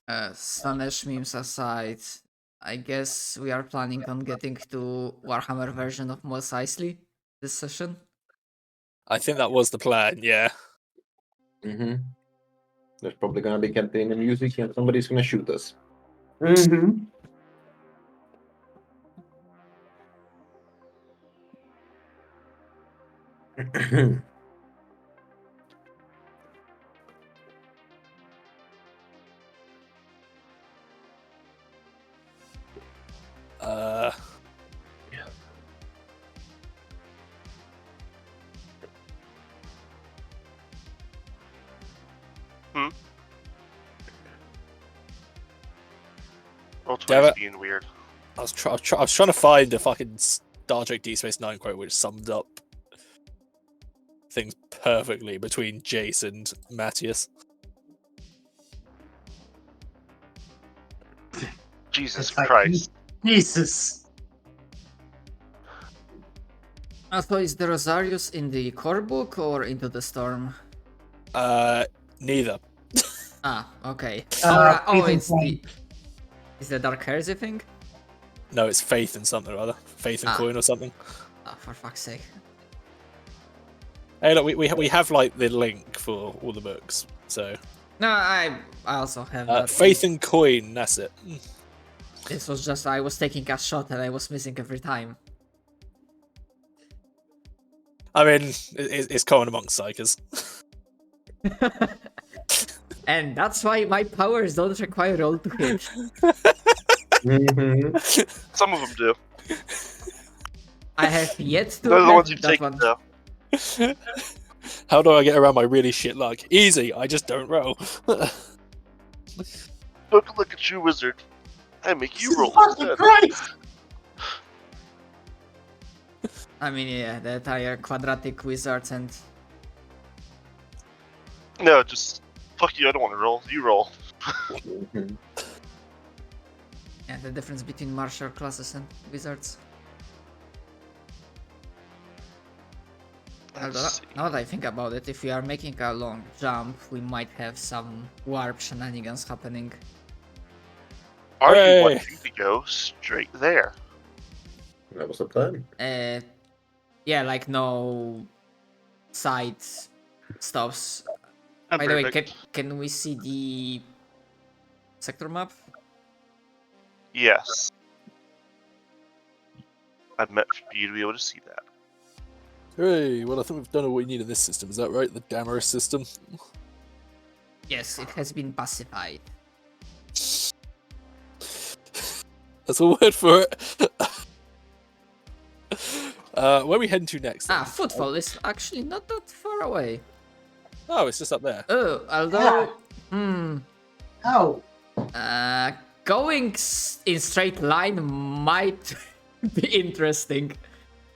Stanesh memes aside, I guess we are planning on getting to Warhammer version of Mos Eisley this session. I think that was the plan, yeah. Mm-hmm. There's probably gonna be campaign and music, and somebody's gonna shoot us. Mm-hmm. Roll20's being weird. I was trying to find a fucking Star Trek Deep Space Nine quote which summed up things perfectly between Jace and Matthias. Jesus It's like, Christ. Jesus. So is the Rosarius in the core book or Into the Storm? Neither. Ah, okay. Ethan It's Flynn. is the Dark Heresy thing? No, it's Faith and something or other. Faith and Coin or something. Oh, for fuck's sake. Hey, look, we have like the link for all the books. So No, I also have that. Faith and Coin. That's it. This was just I was taking a shot and I was missing every time. I mean, it's common amongst psychers. And that's why my powers don't require roll to hit. Mm-hmm. Some of them do. I have yet to They're the have ones you've that taken, one. though. How do I get around my really shit luck? Easy. I just don't roll. Look at you, wizard. I make you roll Fucking instead. Christ! I mean, yeah, the entire quadratic wizards and No, just fuck you. I don't want to roll. You roll. Mm-hmm. yeah, the difference between martial classes and wizards. Let's see. Now that I think about it, if we are making a long jump, we might have some warp shenanigans happening. Are Hey. you wanting to go straight there? That was the plan. Yeah, like no side stops. I'm By the way, perfect. can we see the sector map? Yes. I meant for you to be able to see that. Hey, well, I think we've done all we need in this system. Is that right? The Damaris system. Yes, it has been pacified. That's a word for it. Where are we heading to next? then? Footfall is actually not that far away. Oh, it's just up there. Oh, although, Oh, going in straight line might be interesting.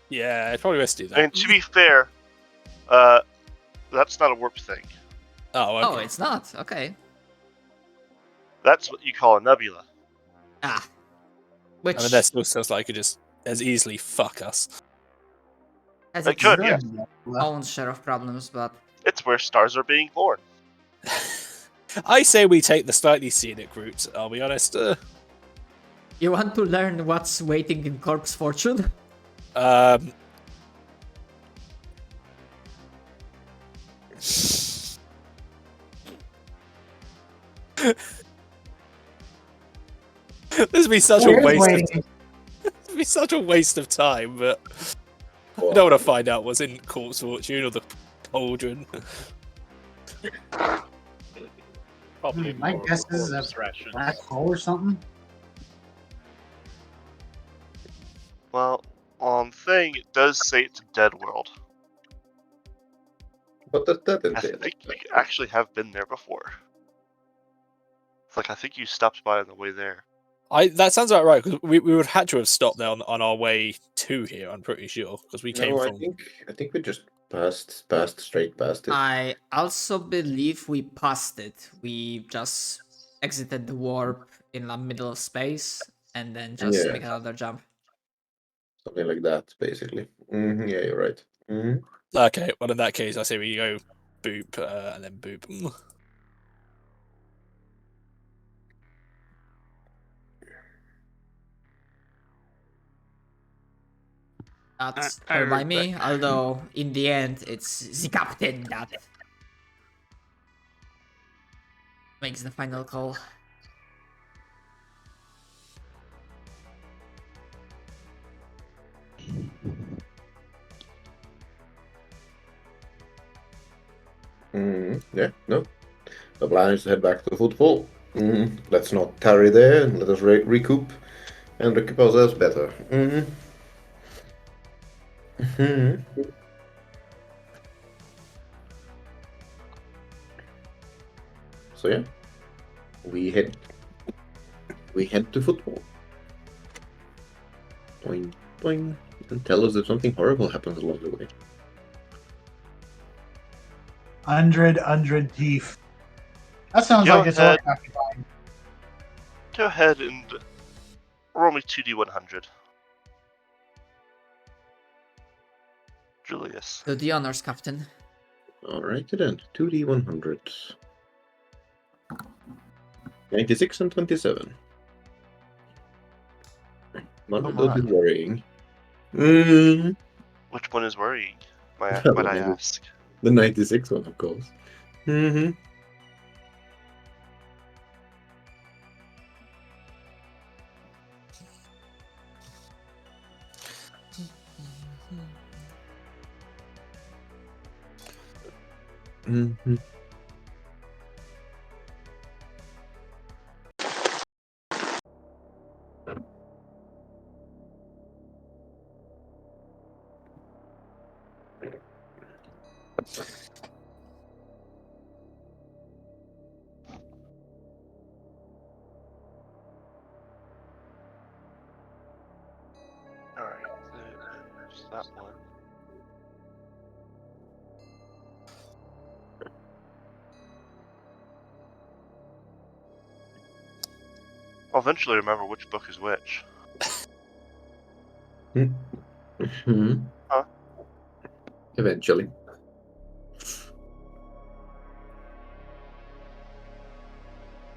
Yeah, it's probably best to do that. And to be fair, that's not a warp thing. Oh, okay. Oh, it's not. Okay. That's what you call a nebula. Which I mean, that still sounds like it could just as easily fuck us. has It its could, yeah. own share of problems, but It's where stars are being born. I say we take the slightly scenic route, I'll be honest. you want to learn what's waiting in Corpse Fortune? This would be such Who a is waste. waiting? It'd be such a waste of time, but I don't want to find out what's in Corpse Fortune or the Cauldron. Probably My more guess is a corpse ration. black hole or something. Well, on thing, it does say it's a dead world. What does that I entail? think you actually have been there before. It's like, I think you stopped by on the way there. That sounds about right, because we would have had to have stopped there on our way to here, I'm pretty sure, because we came No, from... I think we just passed straight past it. I also believe we passed it. We just exited the warp in the middle of space and then just Yeah. make another jump. Something like that, basically. Yeah, you're right. Okay, well in that case, I say we go boop, and then boop. That's I her by heard me, that. although in the end it's the captain that makes the final call. Yeah, no. The plan is to head back to football. Let's not tarry there. Let us recoup and recoup ourselves better. So yeah, we head to football. Boing, boing, and tell us if something horrible happens along the way. 100 teeth. That sounds Go like it's ahead. all occupied. Go ahead and roll me 2d100. Julius. To the honors, Captain. Alrighty then, 2d100. 96 and 27. One of those is worrying. Which one is worrying? Might I Maybe. ask? The 96 one, of course. Alright, there's that one. I'll eventually remember which book is which. Huh? Eventually.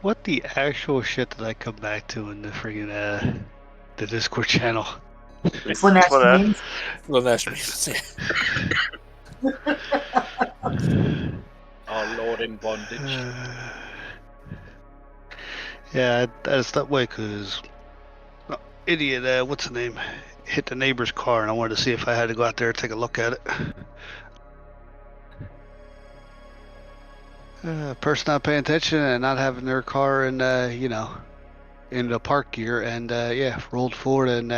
What the actual shit did I come back to in the friggin' the Discord channel? It's when that Well, that- means Well, that's Our Lord in bondage. Yeah, that's that way because idiot, what's the name, hit the neighbor's car, and I wanted to see if I had to go out there and take a look at it. Person not paying attention and not having their car in, in the park gear, and yeah, rolled forward and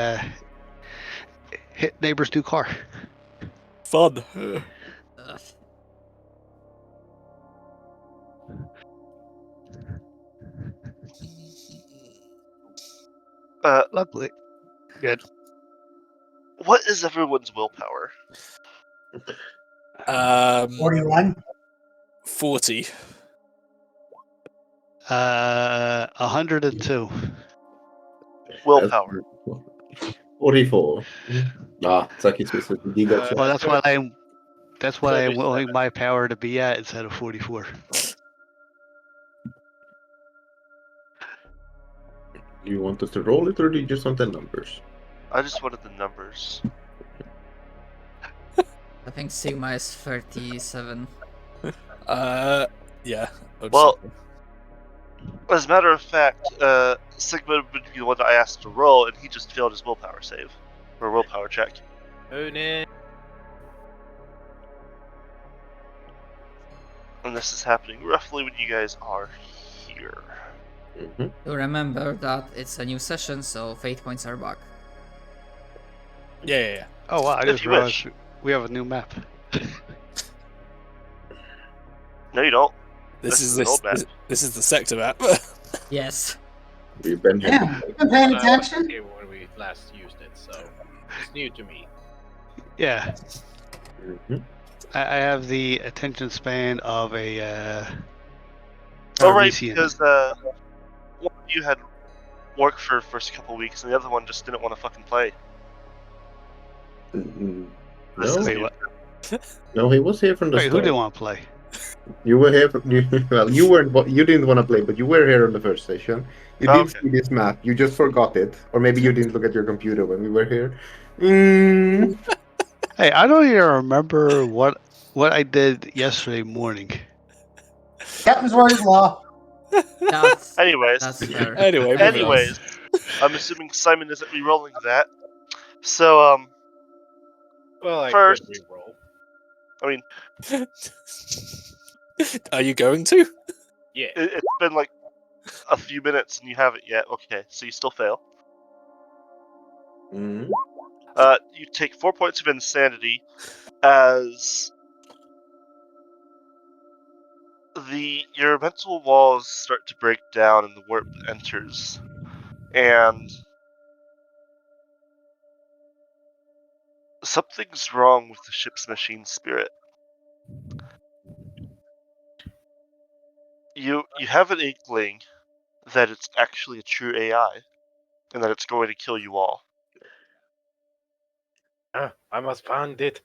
hit neighbor's new car. Fun. Ugh. Lovely. Good. What is everyone's willpower? 41. 40. 102. Willpower. 44. Saki Swiss. Well, that's what I'm. That's what I'm 37. willing my power to be at instead of 44. Do you want us to roll it or do you just want the numbers? I just wanted the numbers. I think Sigma is 37. Yeah. Well, as a matter of fact, Sigma would be the one that I asked to roll, and he just failed his willpower save. Or willpower check. Oh no. And this is happening roughly when you guys are here. Mm-hmm. To remember that it's a new session, so fate points are back. Yeah. Oh wow! I If just you realized wish. we have a new map. No, you don't. This is an old map. this is the sector map. Yes. We've been here. Damn, you've been paying I wasn't attention? here when we last used it, so it's new to me. Yeah, Mm-hmm. I have the attention span of a. Oh, right, Parisian. because one of you had work for the first couple weeks, and the other one just didn't want to fucking play. This No, is Wait, new. what? no, he was here from the Wait, who start. didn't want to play? You were here. Well, you weren't. You didn't want to play, but you were here on the first session. You Oh, did okay. see this map. You just forgot it, or maybe you didn't look at your computer when we were here. Mm. Hey, I don't even remember what I did yesterday morning. Captain's word is law. That's Anyways, fair. Anyway, I moving on. anyways, I'm assuming Simon isn't re-rolling that. So, Well, I First- could re-roll. I mean, Are you going to? Yeah. it's been like a few minutes and you haven't yet. Okay, so you still fail. Mm. You take 4 points of insanity as your mental walls start to break down and the warp enters, and something's wrong with the ship's machine spirit. You have an inkling that it's actually a true AI, and that it's going to kill you all. I must find it.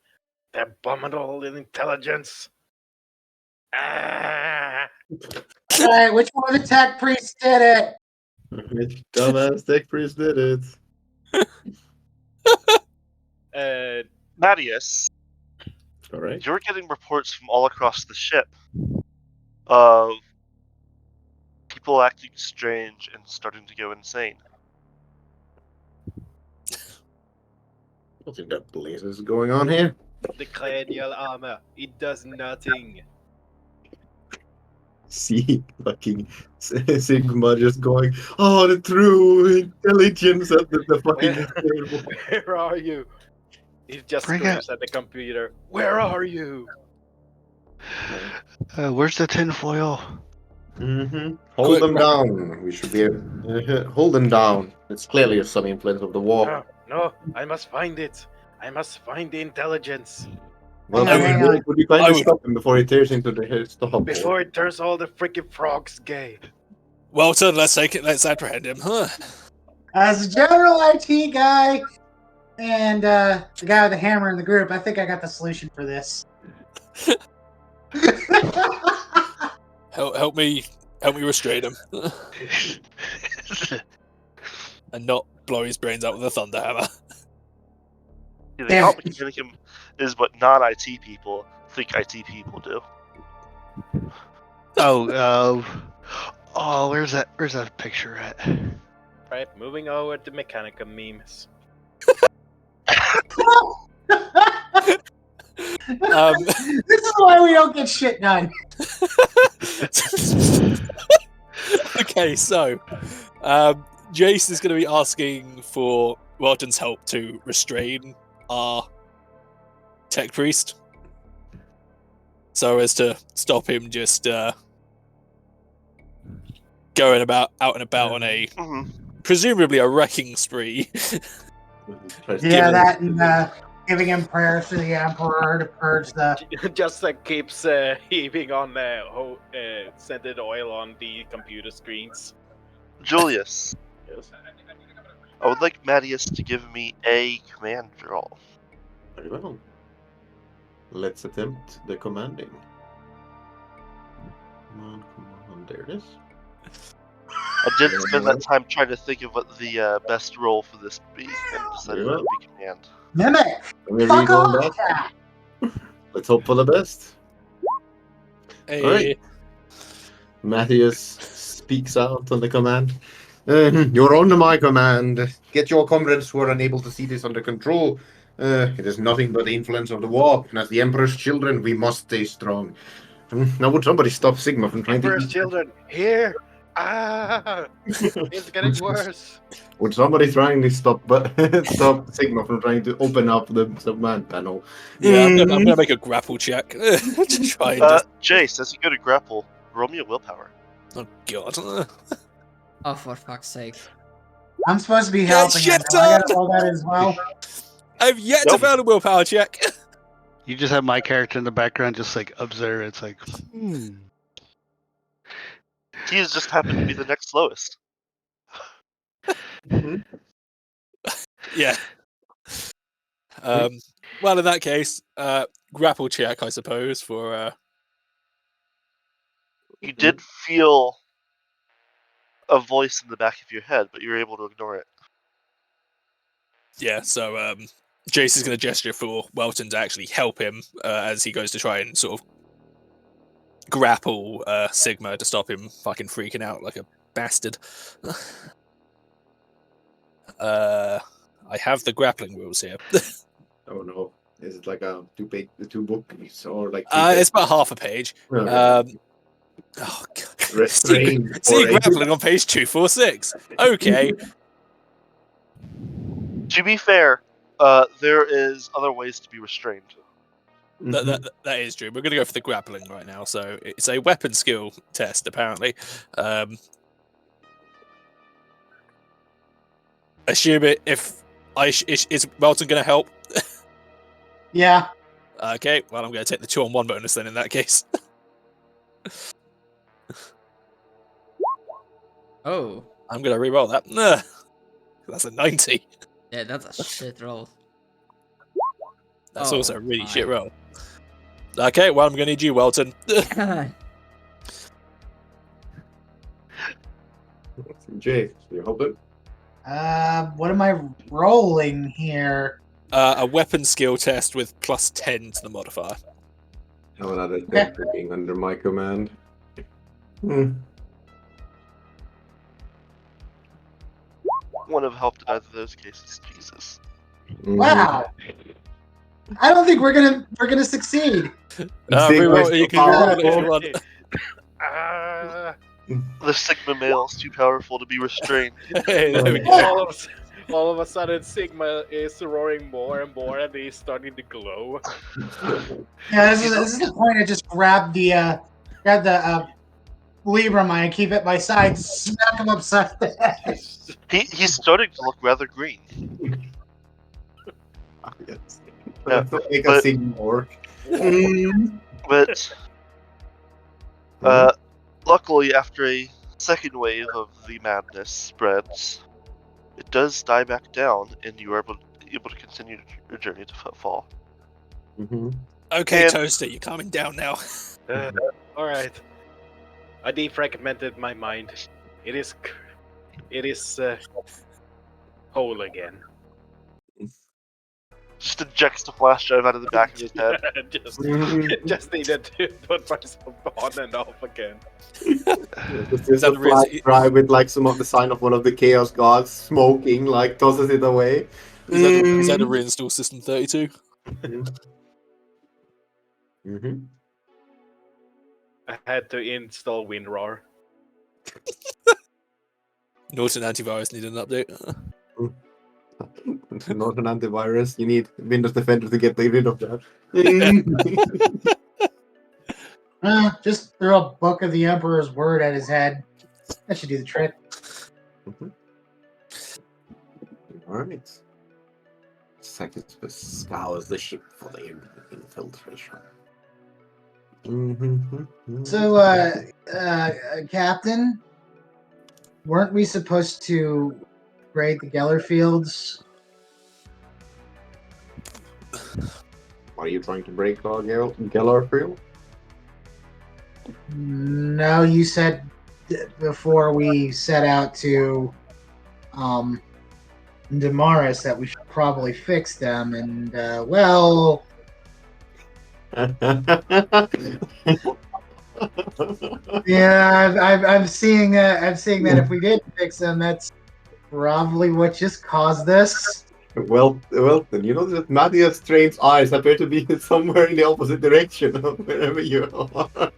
The abominable intelligence. Ah! All right, which one of the tech priests did it? Which dumbass tech priest did it? Mattias, Alright. you're getting reports from all across the ship of people acting strange and starting to go insane. What in the blazes is going on here? The cranial armor. It does nothing. See, fucking Sigma just going, oh, the true intelligence of the fucking. Where are you? He just Bring screams at the computer. Where are you? Where's the tinfoil? Mm-hmm. Quick, Hold them Matt. down. We should be hold them down. It's clearly some influence of the war. No, I must find it. I must find the intelligence. Well, Hang on. would you I kindly would- stop him before he tears into the stop? Before it turns all the freaking frogs gay. Welton, let's take it. Let's apprehend him. Huh? As a general IT guy and the guy with the hammer in the group, I think I got the solution for this. Help me restrain him, and not blow his brains out with a thunder hammer. The Damn account it. mechanicum is what non-IT people think IT people do. Oh, where's that picture at? Right, moving over to Mechanica memes. This is why we don't get shit done. Okay, so Jace is going to be asking for Welton's help to restrain our tech priest, so as to stop him just going out and about on a presumably a wrecking spree. Yeah, that and giving him prayers to the emperor to purge the. Just keeps heaving on scented oil on the computer screens. Julius, Yes. I would like Mattias to give me a command roll. Very well. Let's attempt the commanding. Come on, there it is. I did spend that time trying to think of what the best role for this would be, and decided it would be command. Mimic! Let me Fuck re-roll off! that. Let's hope for the best. Hey, Alright. Matthias speaks out on the command. You're under my command. Get your comrades who are unable to see this under control. It is nothing but the influence of the war, and as the Emperor's children, we must stay strong. Now, would somebody stop Sigma from trying Emperor's to... children, here! Ah! It's getting worse. Would somebody trying to stop stop Sigma from trying to open up the command panel? yeah, I'm gonna make a grapple check to try and just. Jace, as you go to grapple, roll me a willpower. Oh god. Oh, for fuck's sake. I'm supposed to be Get helping him. shit Now I gotta done! roll that as well. I've yet to Nope. fail a willpower check. You just have my character in the background, just observe. It's He has just happened to be the next slowest. Yeah. Well, in that case, grapple check, I suppose, for. You did feel a voice in the back of your head, but you were able to ignore it. Yeah, so Jace is going to gesture for Welton to actually help him as he goes to try and sort of grapple Sigma to stop him fucking freaking out like a bastard. I have the grappling rules here. Oh no. Is it like a two books or like It's about half a page. Okay. Oh god. Restrained See or grappling on page 246. Okay. To be fair, there is other ways to be restrained. That is true. We're going to go for the grappling right now. So it's a weapon skill test, apparently. Assume it if is Welton going to help? Yeah. Okay, well, I'm going to take the 2-on-1 bonus then in that case. Oh. I'm going to re-roll that. Ugh. That's a 90. Yeah, that's a shit roll. That's Oh, also a really shit my. roll. Okay, well, I'm going to need you, Welton. Jay, you hold it. What am I rolling here? A weapon skill test with plus 10 to the modifier. Have another deck being under my command. Hmm. Wouldn't have helped in either of those cases. Jesus. Wow. I don't think we're gonna succeed. Re-roll, you can re-roll it if you want. The Sigma male is too powerful to be restrained. Hey, there we go. All of a sudden, Sigma is roaring more and more, and he's starting to glow. Yeah, this is the point. I just grab the Libra mine, keep it at my side, smack him upside the head. He's starting to look rather green. Yes. Yeah, Make but- a scene more. But luckily, after a second wave of the madness spreads, it does die back down, and you are able to continue your journey to Footfall. Okay, And- Toaster, you're calming down now. Alright. I defragmented my mind. It is whole again. Just ejects the flash drive out of the back of his head. just needed to put myself on and off again. This Is is that a the reason flash drive with like some of the sign of one of the Chaos Gods smoking, like tosses it away. Is that a reinstall System 32? I had to install WinRAR. Norton antivirus needed an update. Not an antivirus. You need Windows Defender to get rid of that. Just throw a book of the Emperor's Word at his head. That should do the trick. Alright. Seconds scours the ship for the infiltration. So, Captain, weren't we supposed to raid the Geller Fields? Are you trying to break our Geller Field? No, you said before we set out to Damaris that we should probably fix them, and well, yeah, I'm seeing that. I'm seeing that if we did fix them, that's probably what just caused this. Well, then you know that Matthias Train's eyes appear to be somewhere in the opposite direction of wherever you are.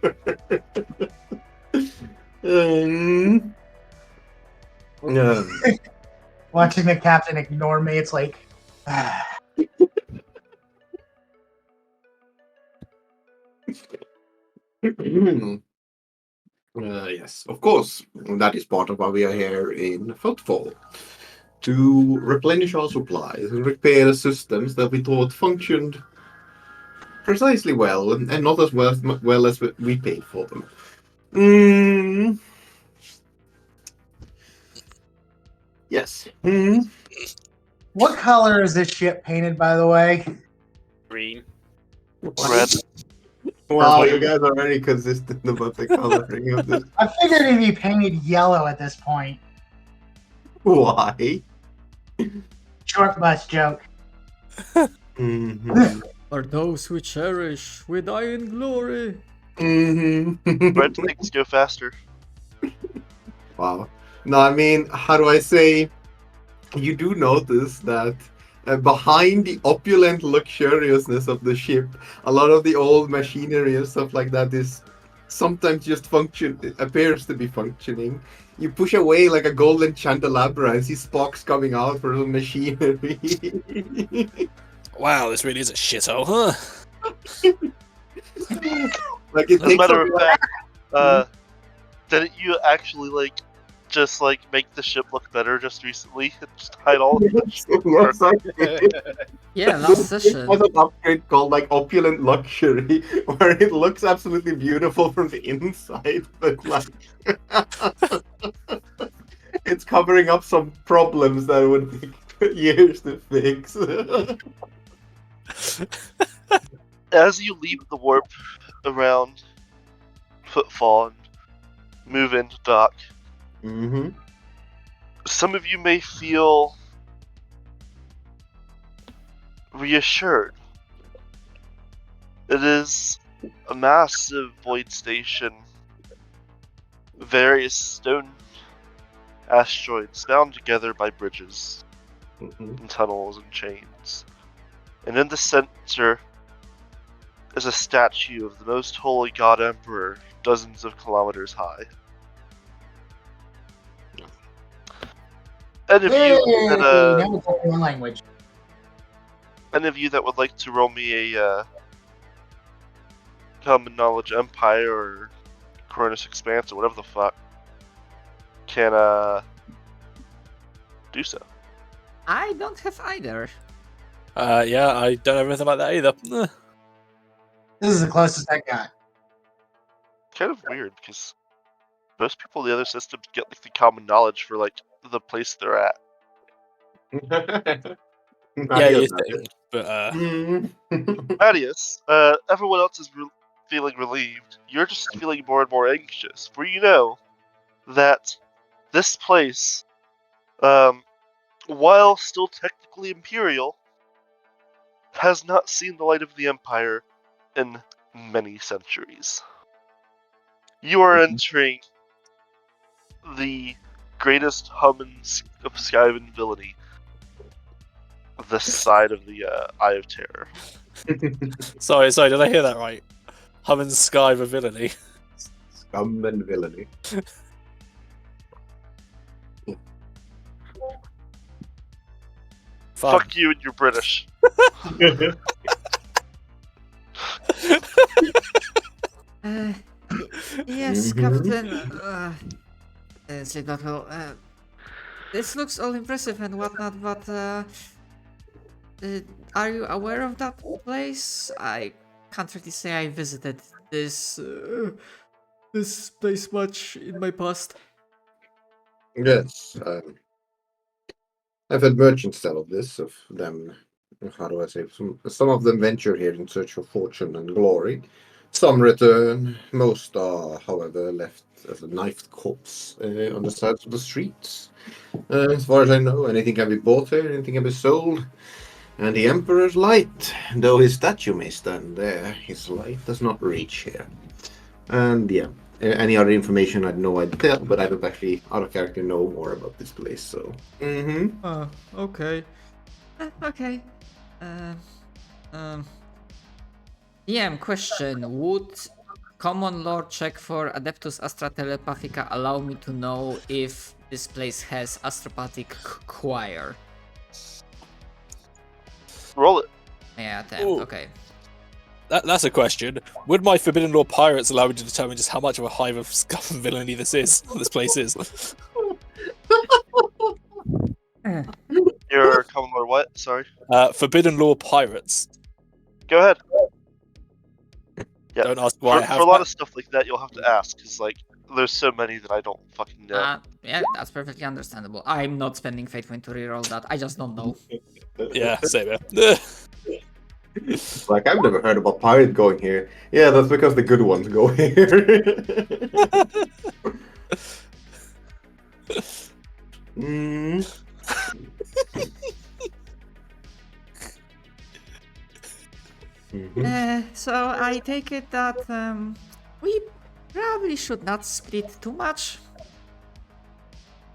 Watching the captain ignore me, it's like, yes, of course. That is part of why we are here in Footfall. To replenish our supplies and repair the systems that we thought functioned precisely well and not as well as we paid for them. Yes. what color is this ship painted, by the way? Green. Red. Wow, you guys are very consistent about the coloring of this. I figured it'd be painted yellow at this point. Why? Short bus joke. Mhm. For those we cherish, we die in glory. Mhm. Red things go faster. Wow. No, I mean, how do I say? You do notice that behind the opulent luxuriousness of the ship, a lot of the old machinery and stuff like that is sometimes just function. It appears to be functioning. You push away like a golden candelabra and see sparks coming out from the machinery. Wow, this really is a shithole, huh? Like it As a takes matter a of fact, didn't you actually just make the ship look better just recently and just hide all of the Yes, yes, I did. Yeah, last This session. has an upgrade called like opulent luxury, where it looks absolutely beautiful from the inside, but like it's covering up some problems that would take years to fix. As you leave the warp around Footfall and move into dock, Mm-hmm. some of you may feel reassured. It is a massive void station, various stone asteroids bound together by bridges Mm-hmm. and tunnels and chains. And in the center is a statue of the most holy god emperor, dozens of kilometers high. Any of Yay! you that Now we're talking one language. any of you that would like to roll me a Common Knowledge Empire or Cronus Expanse or whatever the fuck can do so. I don't have either. Yeah, I don't have anything about that either. This is the closest I got. Kind of weird because most people in the other systems get the common knowledge for the place they're at. Yeah, you think, but Thaddeus, everyone else is feeling relieved. You're just feeling more and more anxious, for you know that this place, while still technically imperial, has not seen the light of the Empire in many centuries. You are entering the greatest hum of Skyven villainy, this side of the Eye of Terror. sorry, did I hear that right? Hum and sky of villainy. Scum and villainy. Fuck you and you're British. Yes, Mhm. Captain. Sleep not well. This looks all impressive and whatnot, but are you aware of that place? I can't really say I visited this this place much in my past. Yes, I've had merchants tell of this, of them. How do I say? Some of them venture here in search of fortune and glory. Some return. Most are, however, left as a knifed corpse on the sides of the streets. As far as I know, anything can be bought here, anything can be sold. And the Emperor's light, though his statue may stand there, his light does not reach here. And yeah, any other information I'd know I'd tell, but I don't actually, out of character, know more about this place, so. Mm-hmm. Okay. Okay. DM question: would common lore check for Adeptus Astra Telepathica allow me to know if this place has astropathic choir? Roll it. Yeah, 10. Ooh. Okay. That's a question. Would my Forbidden Law pirates allow me to determine just how much of a hive of scum and villainy this place is? Your common lore what? Sorry. Forbidden Law pirates. Go ahead. Yeah. Don't ask why I For have a lot that. of stuff like that, you'll have to ask, because there's so many that I don't fucking know. Yeah, that's perfectly understandable. I'm not spending fate point to reroll that. I just don't know. Yeah, same here. Like, I've never heard about pirate going here. Yeah, that's because the good ones go here. So I take it that we probably should not split too much.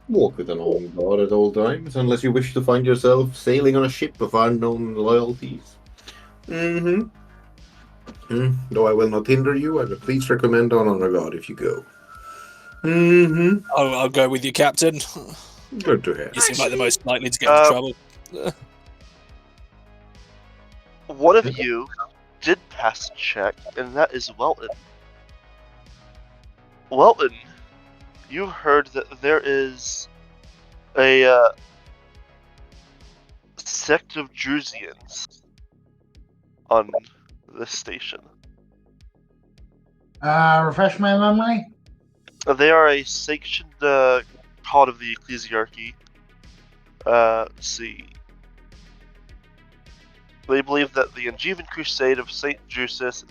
Walk with an own guard at all times, unless you wish to find yourself sailing on a ship of unknown loyalties. Though I will not hinder you, I would please recommend on honor guard if you go. I'll go with you, Captain. Good to hear. You seem like the most likely to get into trouble. One of you did pass a check, and that is Welton. Welton, you heard that there is a sect of Drusians on this station. Refresh my memory. They are a sanctioned part of the ecclesiarchy. Let's see. They believe that the Angevan Crusade of Saint Drusus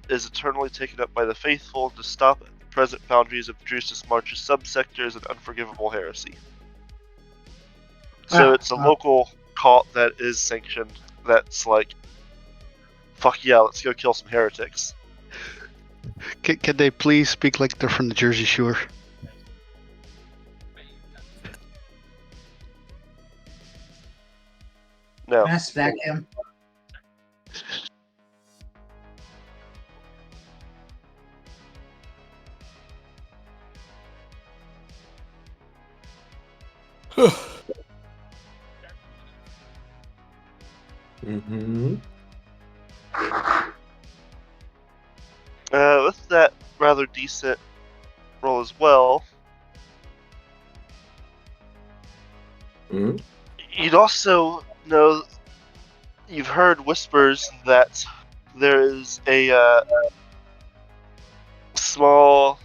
is eternally taken up by the faithful to stop at the present boundaries of Drusus March's subsectors and unforgivable heresy. So it's a local cult that is sanctioned. That's like, fuck yeah, let's go kill some heretics. Can they please speak like they're from the Jersey Shore? No. Can I stack him? With that rather decent roll as well, you'd also know, you've heard whispers that there is a small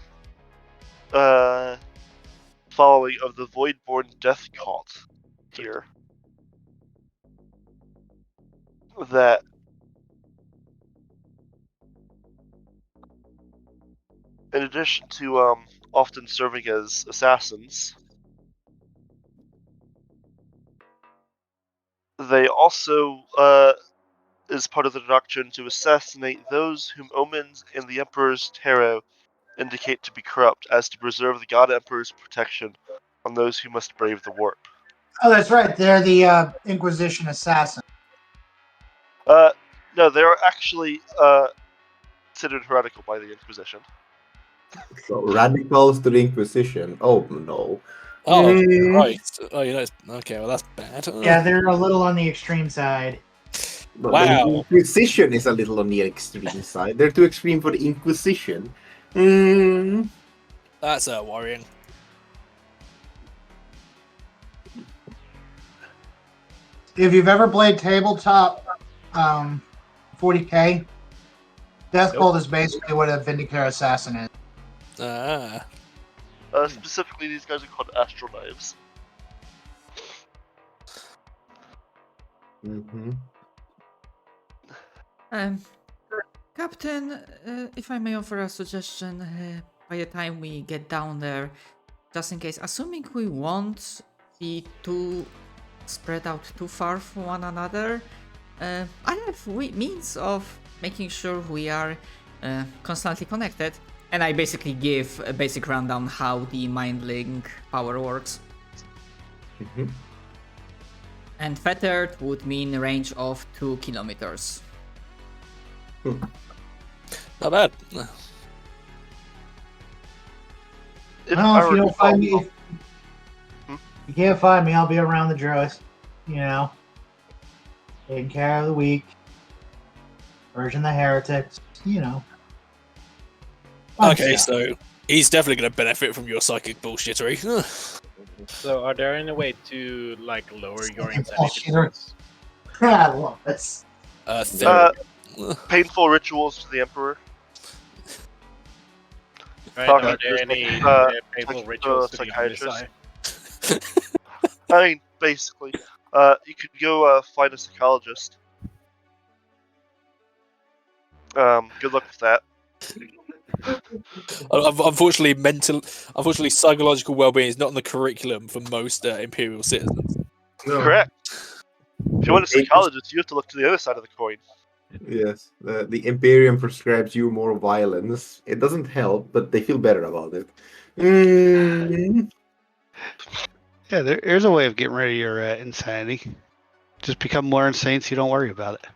following of the Voidborn Death Cult here. That in addition to often serving as assassins, they also is part of the doctrine to assassinate those whom omens in the Emperor's tarot indicate to be corrupt, as to preserve the God Emperor's protection on those who must brave the warp. Oh, that's right. They're the Inquisition assassin. No, they're actually considered heretical by the Inquisition. So radicals to the Inquisition. Oh no. Oh, right. Oh, you know. Okay, well that's bad. Yeah, they're a little on the extreme side. But Wow. The Inquisition is a little on the extreme side. They're too extreme for the Inquisition. That's worrying. If you've ever played tabletop 40k, Death Cult is basically what a Vindicare assassin is. Specifically, these guys are called Astral Knives. Captain, if I may offer a suggestion, by the time we get down there, just in case, assuming we won't be too spread out too far from one another, I have means of making sure we are constantly connected, and I basically give a basic rundown how the mind link power works. And fettered would mean a range of 2 kilometers. Not bad. If Well, I if were you to don't find me, follow- if you can't find me, I'll be around the Druids. You know, taking care of the weak, purging the heretics. You know. Fun Okay, stuff. so he's definitely going to benefit from your psychic bullshittery. So, are there any way to like lower your Fucking insanity bullshitter. points? I love this. painful rituals to the Emperor. Right, Talking are there to, any painful like, rituals to the psychiatrist. Omnisci? I mean, basically, you could go find a psychologist. Good luck with that. Unfortunately, psychological well-being is not on the curriculum for most Imperial citizens. No. Correct. If you want a psychologist, you have to look to the other side of the coin. Yes, the Imperium prescribes you more violence. It doesn't help, but they feel better about it. Yeah, there's a way of getting rid of your insanity. Just become more insane so you don't worry about it.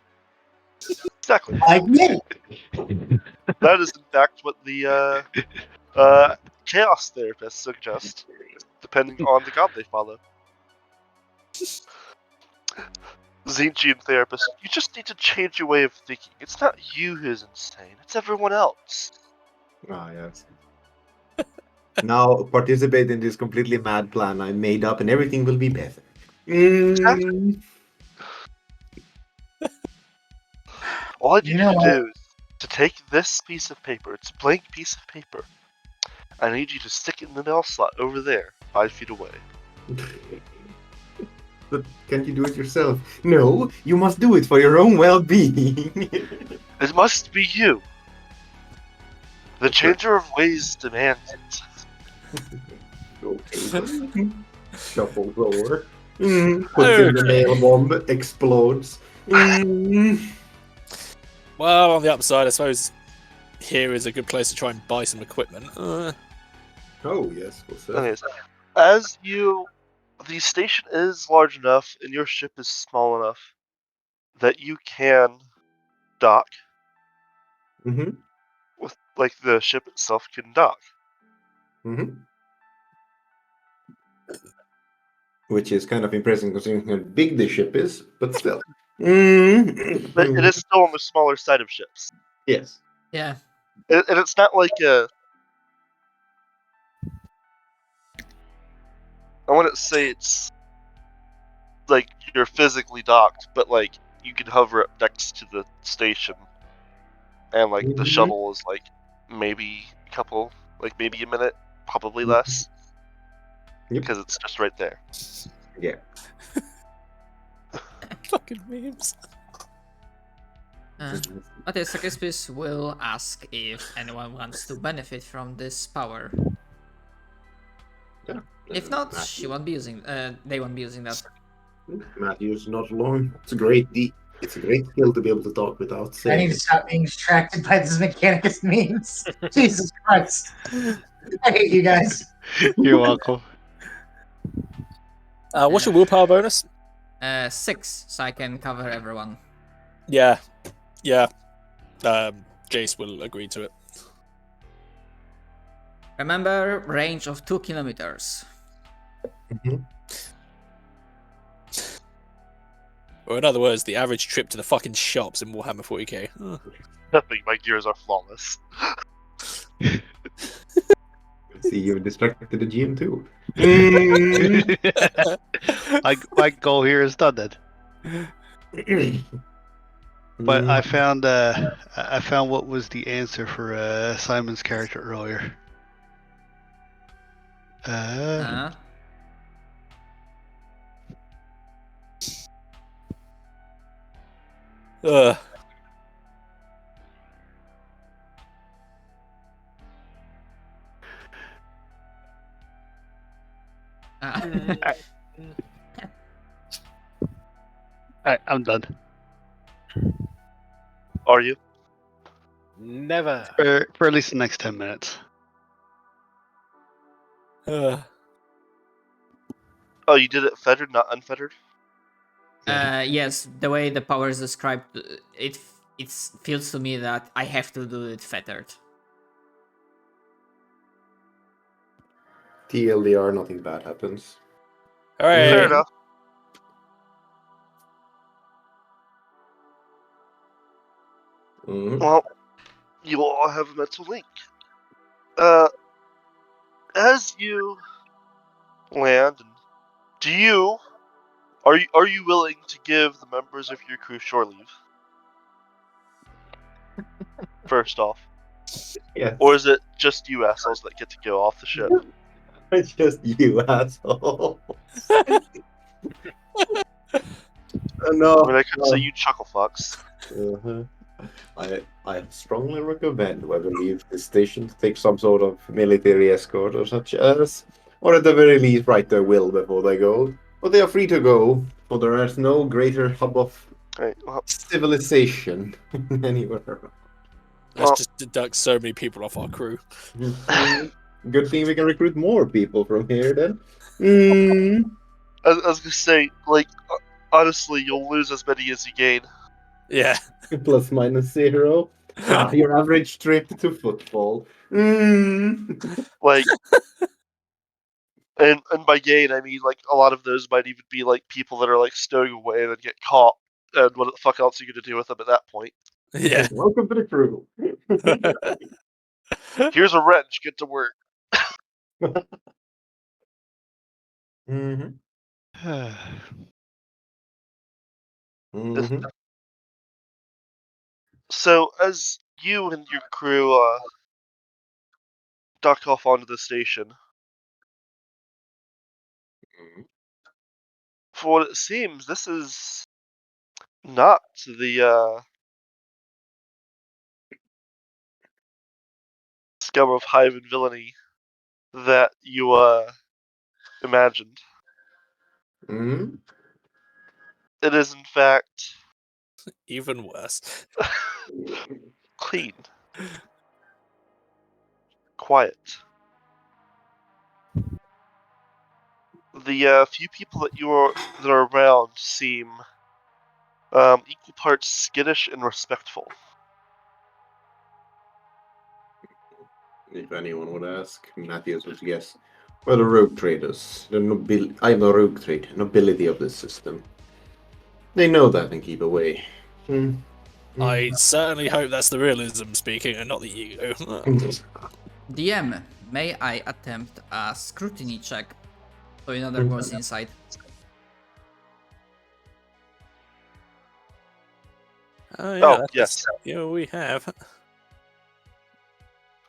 Exactly. Like me. That is, in fact, what the chaos therapists suggest, depending on the god they follow. Zinchian therapist, you just need to change your way of thinking. It's not you who's insane, it's everyone else. Ah, yes. Now participate in this completely mad plan I made up, and everything will be better. All I need You you know to what? do is to take this piece of paper, it's a blank piece of paper. I need you to stick it in the mail slot over there, 5 feet away. But can't you do it yourself? No, you must do it for your own well-being. It must be you. The changer of ways demands it. Okay. Shuffle over. Puts in the mail bomb, explodes. Well, on the upside, I suppose here is a good place to try and buy some equipment. Oh, yes. What's that? Anyways, as you, the station is large enough and your ship is small enough that you can dock Mm-hmm. with, like, the ship itself can dock. Mm-hmm. Which is kind of impressive considering how big the ship is, but still. But it is still on the smaller side of ships. Yes. Yeah. And it's not like a... I wouldn't say it's like you're physically docked, but like you can hover up next to the station, and like the Mhm. shuttle is like maybe maybe a minute, probably less, Yep. because it's just right there. Yeah. Fucking memes. Okay, Sacrispice will ask if anyone wants to benefit from this power. Yeah. If not, she won't be using. They won't be using that. Matthew's not alone. It's a great skill to be able to talk without I saying. need to stop being distracted by this Mechanicus memes. Jesus Christ. I hate you guys. You're welcome. What's your willpower bonus? 6, so I can cover everyone. Yeah. Jace will agree to it. Remember, range of 2 kilometers. Mhm. Or in other words, the average trip to the fucking shops in Warhammer 40k. Nothing. My gears are flawless. See, you've distracted the GM too. My goal here is done then. But I found what was the answer for Simon's character earlier. Ugh. Alright, I'm done. Are you? Never. For at least the next 10 minutes. Oh, you did it fettered, not unfettered? Yes, the way the power is described, it feels to me that I have to do it fettered. TLDR, nothing bad happens. Alright. Fair enough. Mhm. Well, you will all have a mental link. As you land, are you willing to give the members of your crew shore leave? First off. Yes. Or is it just you assholes that get to go off the ship? It's just you, asshole. No. I mean, I could say you chuckle fucks. Uh-huh. I strongly recommend whoever leaves the station to take some sort of military escort or such as, or at the very least write their will before they go. But they are free to go. For there is no greater hub of Right. Well, civilization anywhere. Let's just deduct so many people off our crew. Good thing we can recruit more people from here then. Mm. I was gonna say, like, honestly, you'll lose as many as you gain. Yeah. Plus minus 0. Your average trip to football. Like, and by gain, I mean, like, a lot of those might even be, like, people that are, like, stowing away and then get caught. And what the fuck else are you gonna do with them at that point? Yeah. Welcome to the crew. Here's a wrench, get to work. Mm-hmm. Mm-hmm. So, as you and your crew dock off onto the station, for what it seems, this is not the scum of hive and villainy that you imagined. Mm-hmm. It is, in fact, Even worse. clean, quiet. The few people that that are around seem equal parts skittish and respectful. If anyone would ask, Matthias would guess. Well, the rogue traders. I'm the rogue trade. Nobility of this system. They know that and keep away. I certainly hope that's the realism speaking and not the ego. DM, may I attempt a scrutiny check? So in other words, insight. Oh, Yes. Yeah, we have.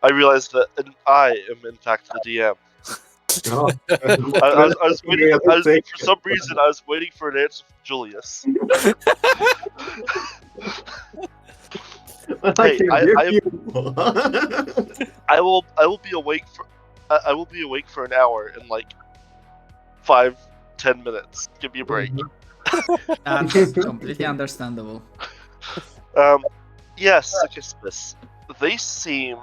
I realized that I am, in fact, the DM. Oh. I was waiting. For some reason, I was waiting for an answer from Julius. Hey, I will be awake for. I will be awake for an hour in like 5-10 minutes. Give me a break. That's completely understandable. Yes, Sikispus. They seem.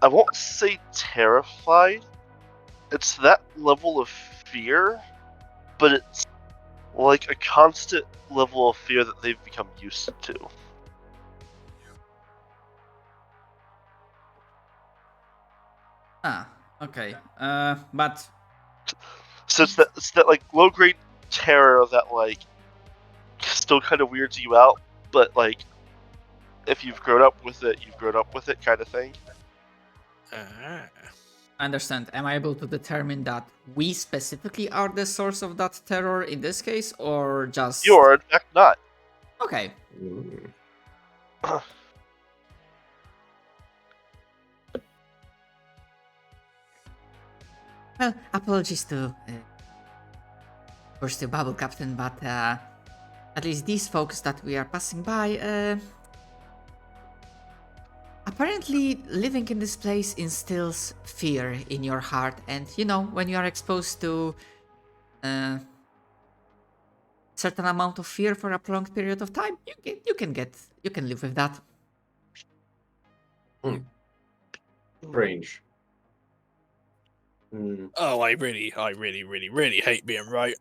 I won't say terrified. It's that level of fear, but it's like a constant level of fear that they've become used to. Ah, okay. But So it's that like low grade terror that like still kind of weirds you out, but like if you've grown up with it, you've grown up with it kind of thing. I understand. Am I able to determine that we specifically are the source of that terror in this case, or just... You are in fact not. Okay. Well, apologies to burst your bubble, Captain, but at least these folks that we are passing by, apparently living in this place instills fear in your heart, and you know, when you are exposed to certain amount of fear for a prolonged period of time, you can live with that. Strange. Oh, I really hate being right.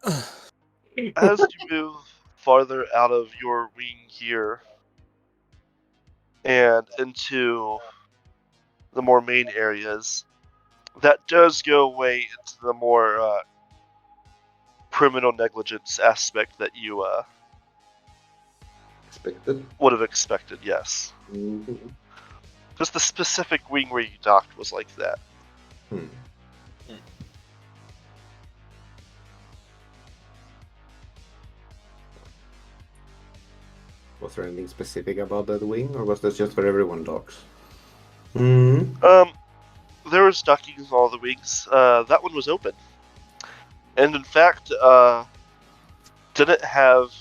As you move farther out of your wing here and into the more main areas, that does go away into the more criminal negligence aspect that you Expected. would have expected, yes. Just the specific wing where you docked was like that. Was there anything specific about that wing, or was that just for everyone docks? There was dockings on all the wings. That one was open. And in fact, didn't have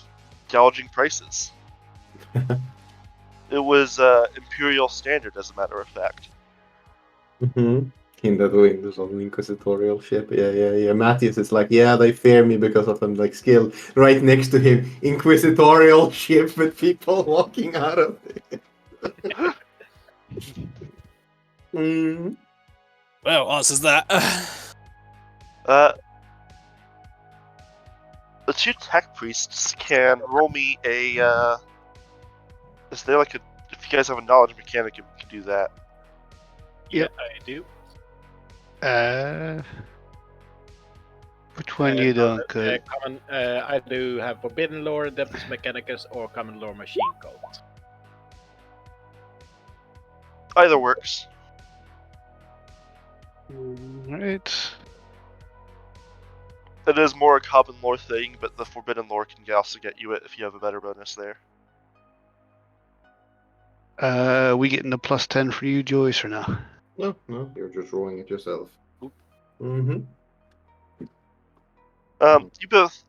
gouging prices. It was Imperial standard, as a matter of fact. In that way, there's on an inquisitorial ship. Yeah. Matthias is like, yeah, they fear me because of them, like, skill. Right next to him, inquisitorial ship with people walking out of it. Mm. Well, answers that. The two tech priests can roll me a. Is there like a? If you guys have a knowledge mechanic, you can do that. Yeah, I do. Which one you doing, Kurt? I do have Forbidden Lore, Adeptus Mechanicus, or Common Lore Machine Code. Either works. Right. It is more a common lore thing, but the Forbidden Lore can also get you it if you have a better bonus there. We getting the +10 for you, Joyce, or no? No, you're just rolling it yourself. Mm-hmm. You both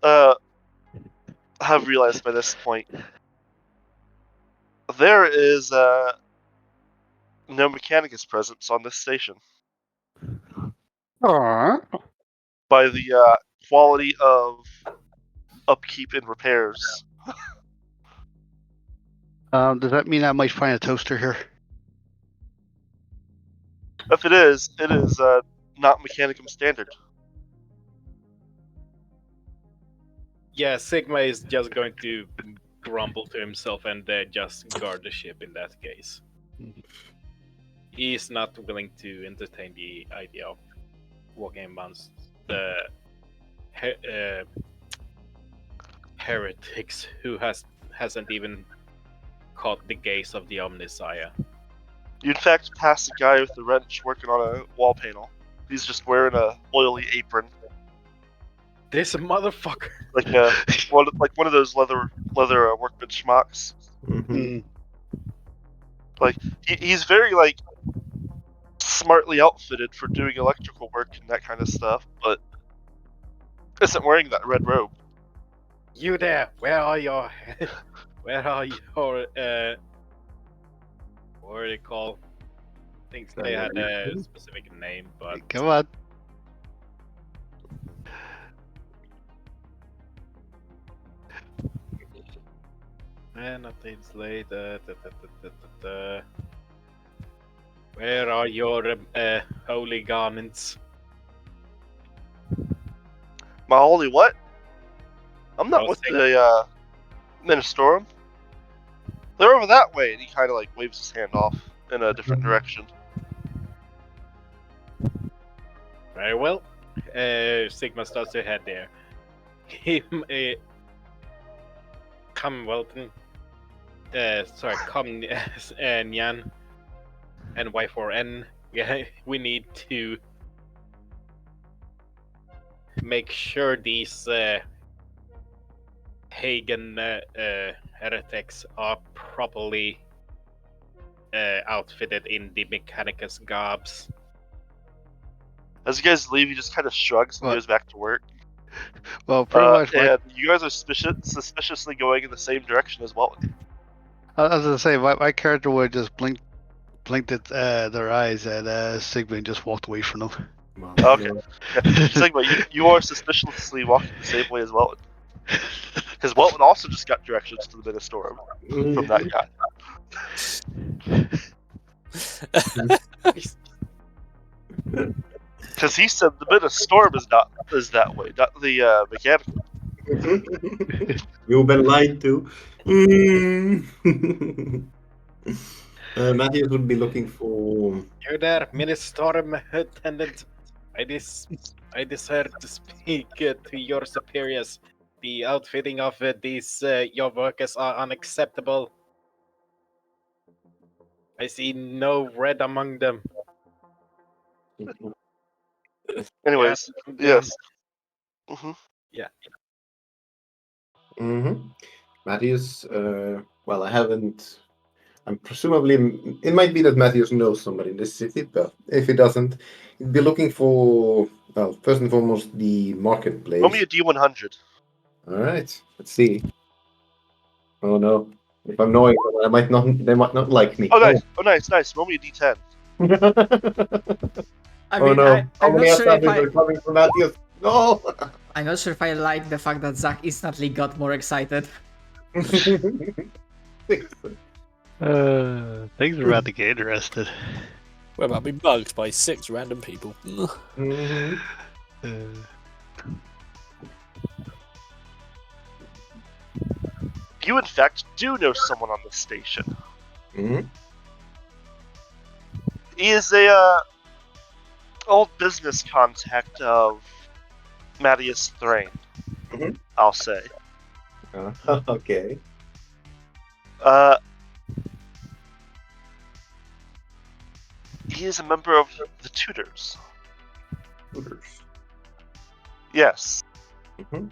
have realized by this point there is no Mechanicus presence on this station. By the quality of upkeep and repairs. Does that mean I might find a toaster here? If it is not Mechanicum standard. Yeah, Sigma is just going to grumble to himself and just guard the ship in that case. He is not willing to entertain the idea of walking amongst the heretics who hasn't even caught the gaze of the Omnisire. You in fact pass a guy with a wrench working on a wall panel. He's just wearing a oily apron, This motherfucker! like one of those leather workman schmucks. Mm-hmm. Like he's very like smartly outfitted for doing electrical work and that kind of stuff, but isn't wearing that red robe. You there? Where are your what are they called? I think they had a specific name, but Come on. nothing's late. Where are your holy garments? My holy what? I'm not Oh, with thank- the Ministorum. They're over that way, and he kind of like waves his hand off in a different direction. Very well. Sigma starts to head there. Commonwealth. Come Nyan and Y4N. Yeah, we need to make sure these pagan heretics are properly outfitted in the Mechanicus garbs. As you guys leave, he just kind of shrugs and What? goes back to work. Well, pretty much. And you guys are suspiciously going in the same direction as well. I was gonna say my character would just blinked at their eyes at Sigma and just walked away from them. Okay. Yeah. Sigma, you are suspiciously walking the same way as Welton. Because Welton also just got directions to the Ministorum from that guy. Because he said the Ministorum is that way, not the mechanical. You've been lied to. Matthias would be looking for. You there, Ministorum attendant. I desire to speak to your superiors. The outfitting of these your workers are unacceptable. I see no red among them. Anyways, yes. Mm-hmm. Mm-hmm. Matthias, well, I haven't. I'm presumably. It might be that Matthias knows somebody in this city, but if he doesn't, he'd be looking for. Well, first and foremost, the marketplace. Roll me a D100. All right, let's see. Oh no! If I'm knowing them, I might not. They might not like me. Oh, nice. Oh, nice. Roll me a D10. I Oh mean, no, how I'm many not sure if assassins are coming from Matthias? No! I'm not sure if I like the fact that Zach instantly got more excited. 6. Things are about to get interested. We're about to be mugged by 6 random people. Mm-hmm. You, in fact, do know someone on the station. Mm-hmm. He is a old business contact of Mattias Thrain, Mhm. I'll say. Okay. He is a member of the Tutors. Hooters. Yes. Mm-hmm.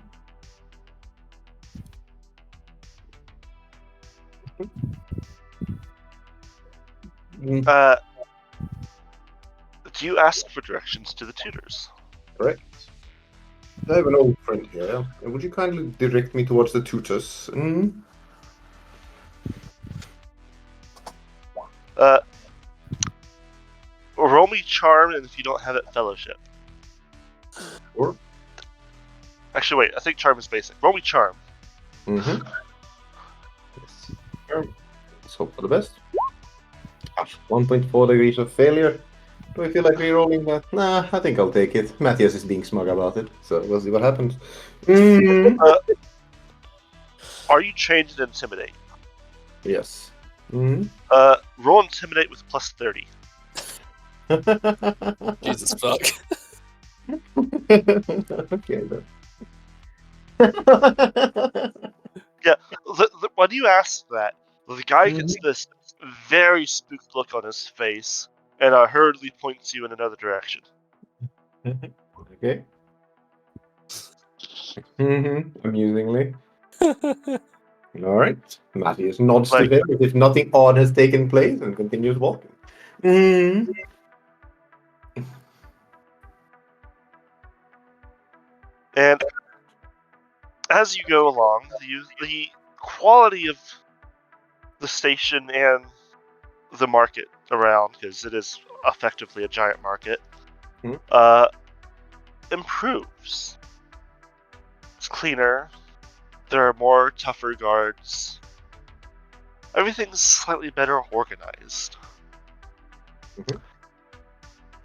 Do you ask for directions to the Tutors? Correct. I have an old friend here. Would you kindly direct me towards the tutors? Mm? Roll me Charm, and if you don't have it, Fellowship. Or? Actually, wait, I think Charm is basic. Roll me Charm. Mm-hmm. Yes. Let's hope for the best. 1.4 degrees of failure. Do I feel like re-rolling that? Nah, I think I'll take it. Matthias is being smug about it, so we'll see what happens. Mm. Are you trained in Intimidate? Yes. Mm. Roll Intimidate with plus 30. Jesus fuck. Okay, then. When you ask that, the guy gets Mm-hmm. this very spooked look on his face, and hurriedly points you in another direction. Okay. Amusingly. Alright. Matthias nods Like- to him as if nothing odd has taken place and continues walking. Mm. And as you go along, the quality of the station and the market around, because it is effectively a giant market, improves. It's cleaner. There are more tougher guards. Everything's slightly better organized. Mhm.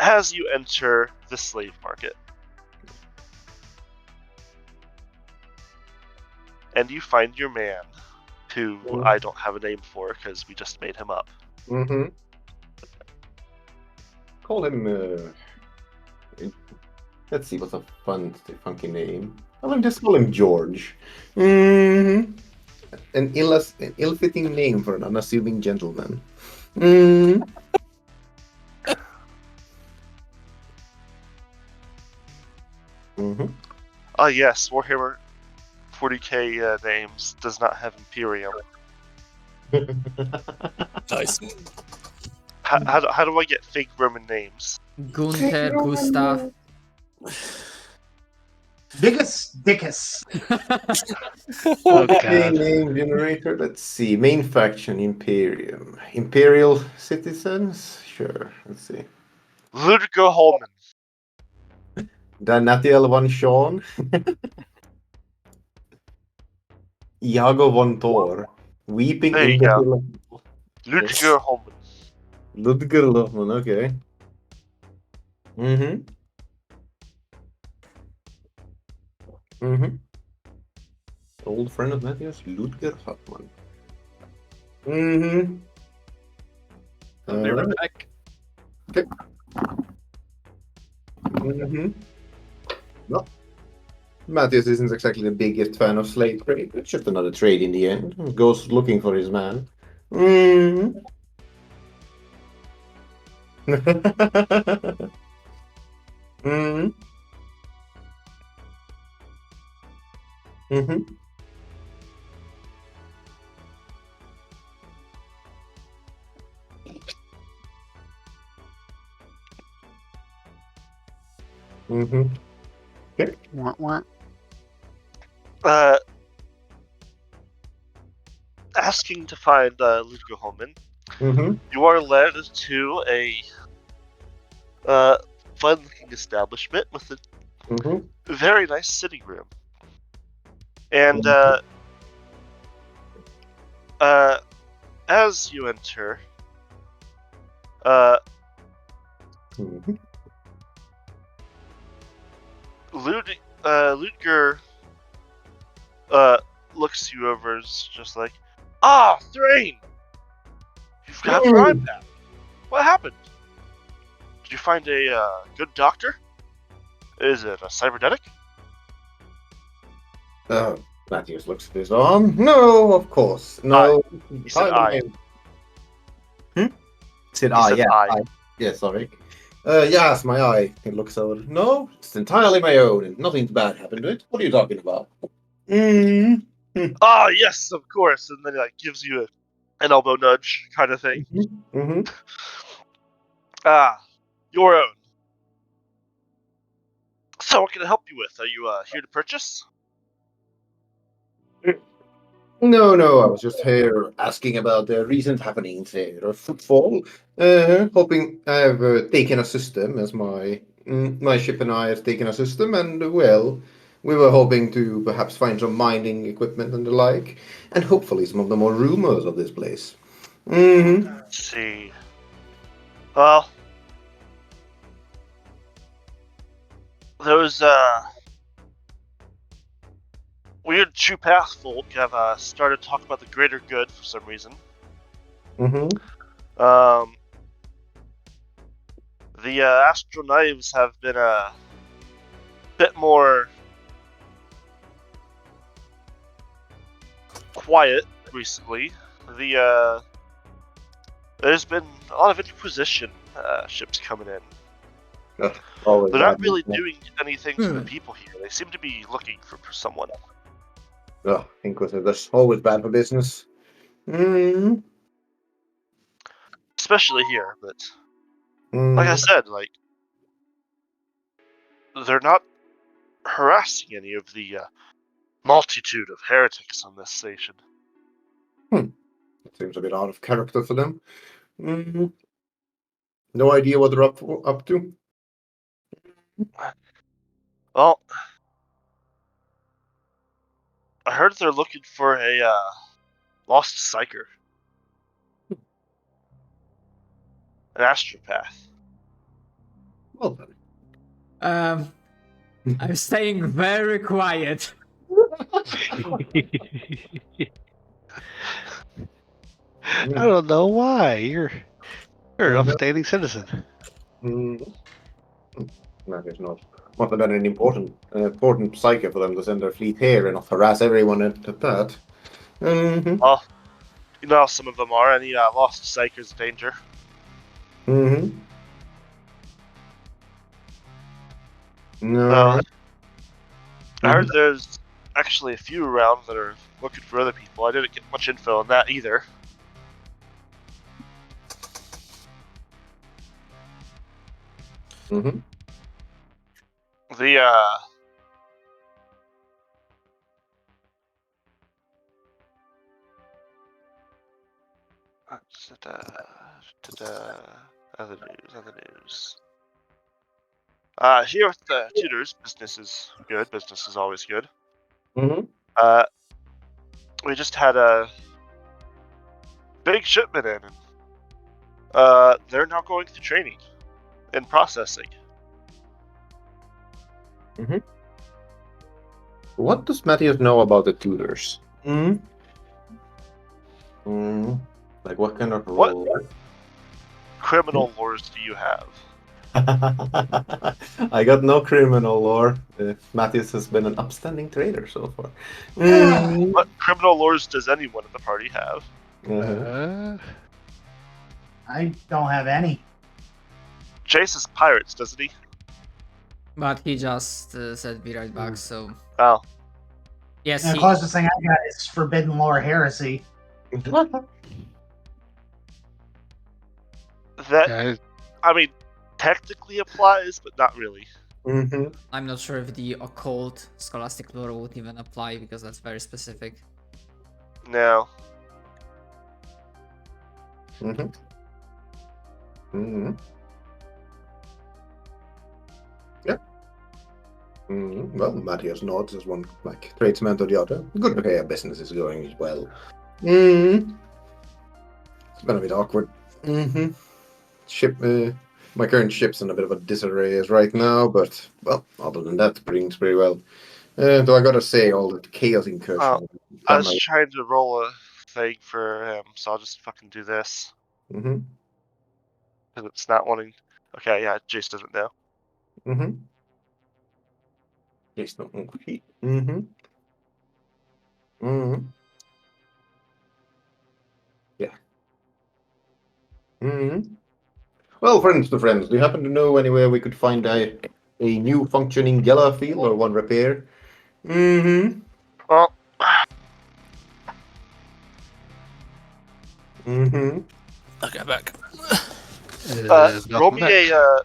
As you enter the slave market, and you find your man, who I don't have a name for because we just made him up. Mm-hmm. Call him, let's see, what's a funky name? I'll just call him George. Mm-hmm. An ill-fitting name for an unassuming gentleman. Mm. Mm-hmm. Ah, yes, Warhammer 40k names does not have Imperium. Nice. How do I get fake Roman names? Gunther, Gustav. Dickus. Oh Okay, god. name generator. Let's see. Main faction, Imperium. Imperial citizens? Sure. Let's see. Ludger Holman. Danatiel von Sean. Iago von Thor. Weeping There you imbecile. Ludger Holman. Ludger Lohman, okay. Mm-hmm. Mm-hmm. Old friend of Matthias, Ludger Hoffman. Mm-hmm. I'll be right back. Mm-hmm. No. Matthias isn't exactly the biggest fan of slave trade. It's just another trade in the end. He goes looking for his man. Mm-hmm. Mm-hmm. Mm-hmm. Mm-hmm. Okay. Wah, wah. Asking to find Ludger Holman, Mm-hmm. you are led to a fun-looking establishment with a Mm-hmm. very nice sitting room. And as you enter, Mm-hmm. Ludger looks you over and is just like, Thrain! You've got arrived now. What happened? Did you find a good doctor? Is it a cybernetic? Matthias looks at his arm. No, of course. No. He said I. Said He I, said yeah. I. Yeah, sorry. Yes, my eye. It looks over. No, it's entirely my own, and nothing bad happened to it. What are you talking about? Mm. Yes, of course. And then he gives you an elbow nudge kind of thing. Mm-hmm. Your own. So what can I help you with? Are you here to purchase? No, I was just here asking about the recent happenings here of footfall. Hoping I've taken a system as my ship and I have taken a system, and well, we were hoping to perhaps find some mining equipment and the like, and hopefully some of the more rumors of this place. Mm-hmm. Let's see. Well, those weird true path folk have started talking about the greater good for some reason. Mm-hmm. The astral knives have been a bit more quiet recently. There's been a lot of Inquisition ships coming in. Always They're not bad really business. doing anything for the people here. They seem to be looking for someone. Inquisitors always bad for business. Mm-hmm. Especially here, but like I said, they're not harassing any of the multitude of heretics on this station. Seems a bit out of character for them. Mm-hmm. No idea what they're up to. Well, I heard they're looking for a lost psyker. An astropath. Well then. I'm staying very quiet. I don't know why. You're an upstanding citizen. That is not. Must have been an important psyker for them to send their fleet here and not harass everyone at that. Mm-hmm. Well, you know how some of them are. Any lost psyker's danger. Mm-hmm. No. I heard there's actually a few around that are looking for other people. I didn't get much info on that either. Mm-hmm. The other news. Here with the tutors, business is good. Business is always good. Mm-hmm. We just had a big shipment in, and they're now going through training and processing. Mm-hmm. What does Matthias know about the tutors? Mm-hmm. Mm-hmm. Like what kind of role? What criminal lores do you have? I got no criminal lore. Matthias has been an upstanding trader so far. Mm-hmm. What criminal lores does anyone in the party have? I don't have any. Chase is pirates, doesn't he? But he just said be right back, so... Oh. Yes, And the closest thing I got is Forbidden Lore Heresy. That, I mean, technically applies, but not really. Mm-hmm. I'm not sure if the occult scholastic lore would even apply, because that's very specific. No. Mm-hmm. Mm-hmm. Well, Matthias nods as one like tradesman to the other. Good to hear business is going as well. It's been a bit awkward. Ship, my current ship's in a bit of a disarray as right now, but well, other than that, brings pretty well. Though I gotta say, all the chaos incursion. I was trying to roll a thing for him, so I'll just fucking do this. Mm-hmm. Because it's not wanting. Okay, yeah, Jace doesn't know. Mm-hmm. Yes, no. Mm-hmm. Mm-hmm. Yeah. Mm-hmm. Well, friends to friends, do you happen to know anywhere we could find a new functioning Gela field or one repair? Mm-hmm. Well, Mm-hmm. Okay, back. roll me a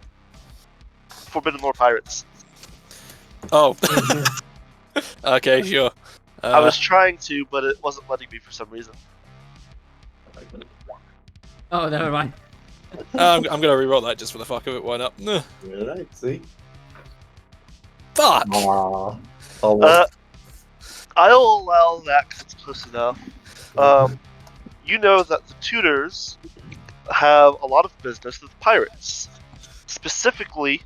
Forbidden Lore Pirates. Oh. Okay, sure. I was trying to, but it wasn't letting me for some reason. Oh, never mind. I'm gonna re-roll that just for the fuck of it. Why not? Alright, see? Fuck! Aww. I'll allow that because it's close enough. You know that the tutors have a lot of business with pirates. Specifically,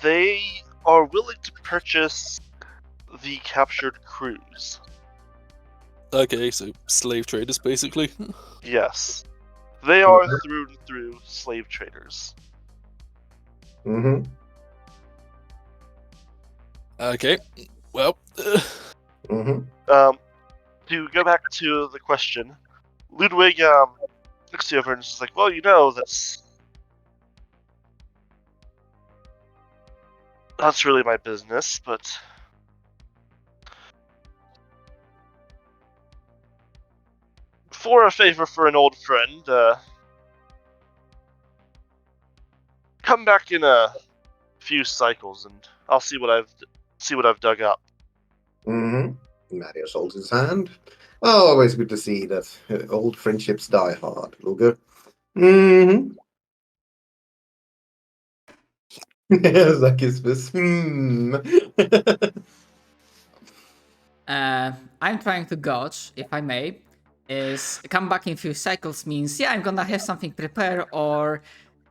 they are willing to purchase the captured crews. Okay, so slave traders, basically. Yes. They are through and through slave traders. Mm-hmm. Okay, well. Mm-hmm. To go back to the question, Ludwig looks over and is like, well, that's really my business, but for a favor for an old friend, come back in a few cycles and I'll see what I've dug up. Mm-hmm. Marius holds his hand. Oh, always good to see that old friendships die hard, Luger. Mm-hmm. Like his fist. I'm trying to gauge, if I may, is come back in few cycles means, yeah, I'm gonna have something prepared, or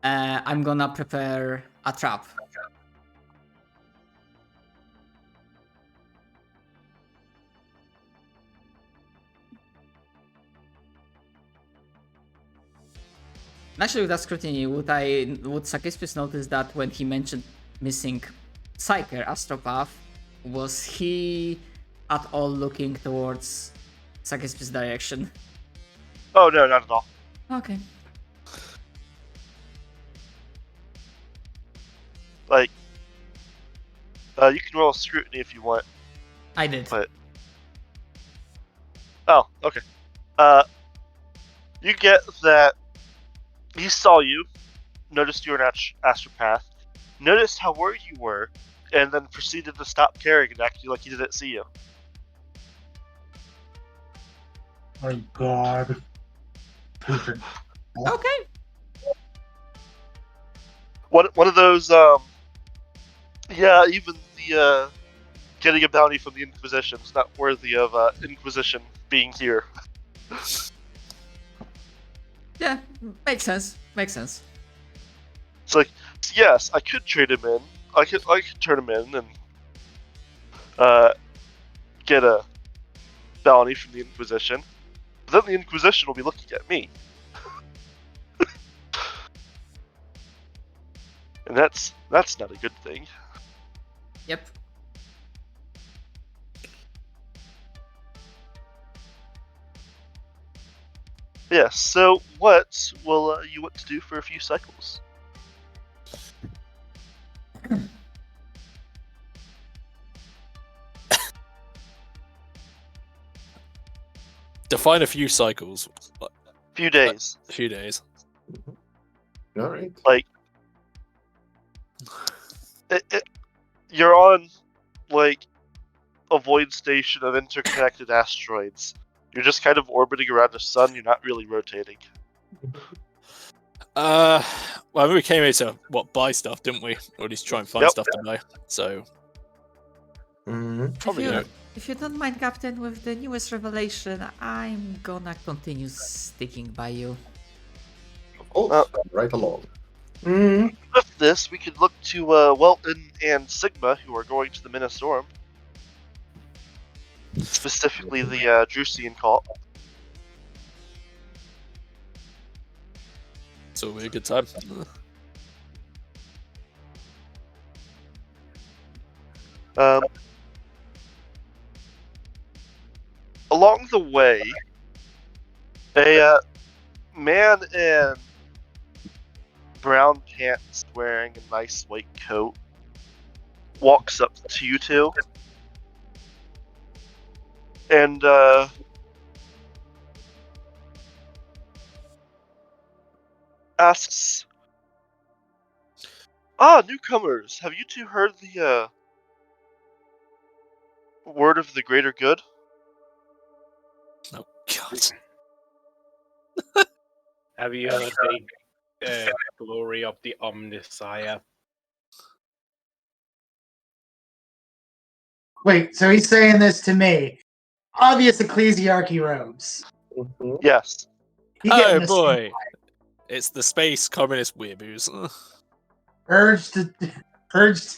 I'm gonna prepare a trap. And actually, with that scrutiny, would Sakispis notice that when he mentioned missing Psyker Astropath, was he at all looking towards Sakispis' direction? Oh no, not at all. Okay. Like, you can roll scrutiny if you want, I did. but oh, okay. You get that he saw you, noticed you were an astropath, noticed how worried you were, and then proceeded to stop caring and act like he didn't see you. My God. Okay. One of those, yeah, even the getting a bounty from the Inquisition is not worthy of Inquisition being here. Yeah, makes sense. Makes sense. It's like, yes, I could trade him in. I could turn him in and get a bounty from the Inquisition. But then the Inquisition will be looking at me. And that's not a good thing. Yep. Yeah, so what will you want to do for a few cycles? Define a few cycles. Few days. A few days. Alright. Like, you're on, like, a void station of interconnected asteroids. You're just kind of orbiting around the sun, you're not really rotating. Well, we came here to buy stuff, didn't we? Or at least try and find Yep. stuff to buy. So Mhm. probably if, you, not. if you don't mind, Captain, with the newest revelation, I'm gonna continue sticking by you. Of course, right along. Mhm. With this, we could look to Welton and Sigma, who are going to the Minnestorm. Specifically the Drusian cult. So it'll be a good time. Along the way, a man in brown pants wearing a nice white coat walks up to you two and asks, newcomers, have you two heard the word of the greater good? Oh God. Have you heard the glory of the Omnissiah? Wait, so he's saying this to me. Obvious ecclesiarchy robes. Mhm. Yes. He getting Oh the boy, it's the space communist weeaboos. urge to purge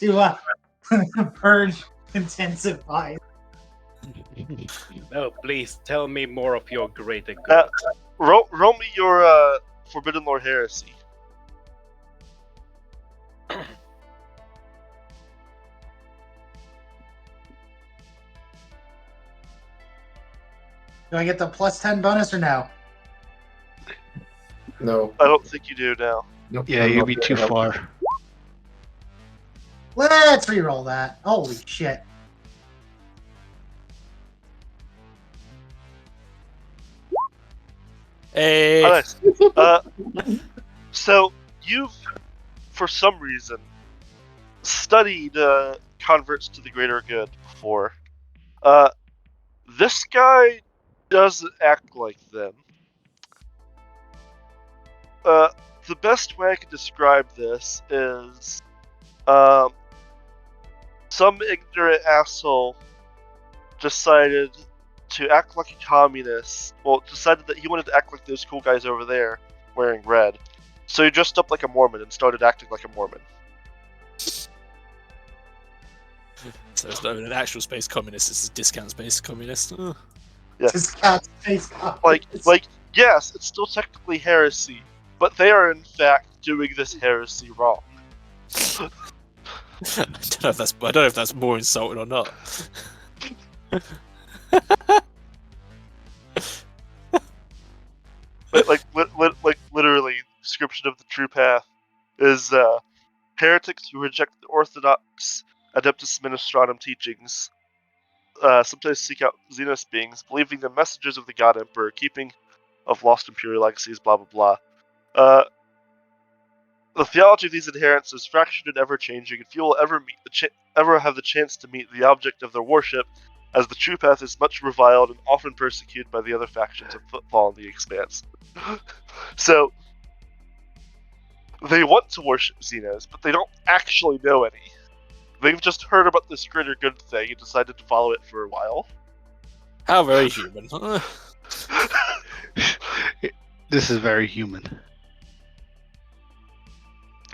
intensify. No, please tell me more of your greater good. Roll me your Forbidden Lord Heresy. Do I get the +10 bonus or no? No. I don't think you do now. Nope, Yeah, I'm you'd not be gonna too help. far. Let's re-roll that. Holy shit. Hey. Oh, nice. So you've, for some reason, studied converts to the greater good before. This guy doesn't act like them. The best way I can describe this is, some ignorant asshole decided to act like a communist. Well, decided that he wanted to act like those cool guys over there wearing red. So he dressed up like a Mormon and started acting like a Mormon. So it's not even an actual space communist; it's a discount space communist. Discount space Like, copies. yes, it's still technically heresy, but they are in fact doing this heresy wrong. I don't know if that's more insulting or not. Like literally, description of the true path is heretics who reject the orthodox Adeptus Ministratum teachings. Sometimes seek out Xenos beings, believing the messengers of the God Emperor, keeping of lost imperial legacies, blah blah blah. The theology of these adherents is fractured and ever-changing, and few will ever have the chance to meet the object of their worship, as the true path is much reviled and often persecuted by the other factions of Footfall in the Expanse. So, they want to worship Xenos, but they don't actually know any. They've just heard about this greater good thing and decided to follow it for a while. How very human. This is very human.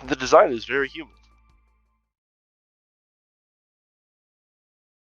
The design is very human.